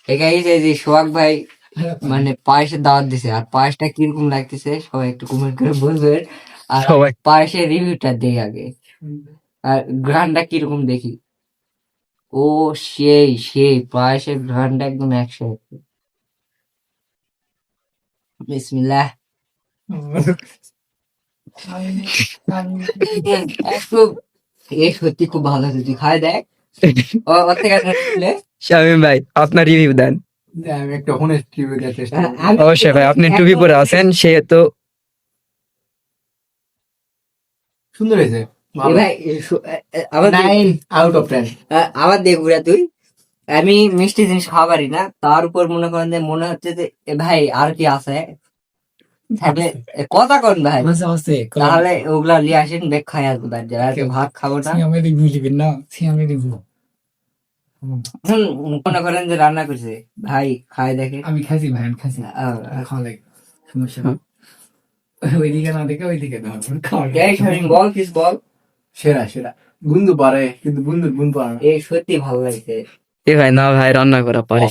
এই যে সোহাগ ভাই মানে পায়েসের দাওয়াত দিছে, আর পায়েসটা কিরকম লাগতেছে সবাই একটু কমেন্ট করে বলবেন। আর সবাই পায়েসের রিভিউটা দেই আগে, আর ঘ্রাণটা কিরকম দেখি। ও সেই সেই পায়েসের ঘ্রাণটা একদম একসাথে। বিসমিল্লাহ। খুব এ সত্যি খুব ভালো হয়েছে, তুই খাই দেখ। ওর থেকে একটা নিলে। শামীম ভাই আপনার রিভিউ দেন। আমি একটা হোনেস্ট রিভিউ দেওয়ার চেষ্টা করবো। অবশ্যই ভাই, আপনি টুপি পরে আছেন সেহেতু সুন্দর হয়েছে, এ ভাই আবার 9 out of 10। আবার দেখবুরা তুই। আমি মিষ্টি জিনিস খাওয়া পারি না, তার উপর মনে করেন যে মনে হচ্ছে যে এ ভাই আর কি আছে থাকলে কথা কন ভাই, আছে তাহলে ওগুলা নিয়ে আসেন বেগ খাই আসবো। তার যারা আজকে ভাত খাবো না। সিয়ামের রিভিউ লিবেন না, সিয়ামের রিভিউ। মনে করেন যে রান্না করছে ভাই খাই দেখে। আমি খাইছি ভাই, আমি খাইছি, খাওয়া লাগে, সমস্যা না। ওইদিকে না দেখে ওইদিকে দাও, খাওয়া লাগে। এই শামিম বল কিস বল। সেরা সেরা বুন্দু পারে, কিন্তু বুন্দুর বুন পারে না। এই সত্যি ভালো লাগছে। এ ভাই না ভাই রান্না করা পারে।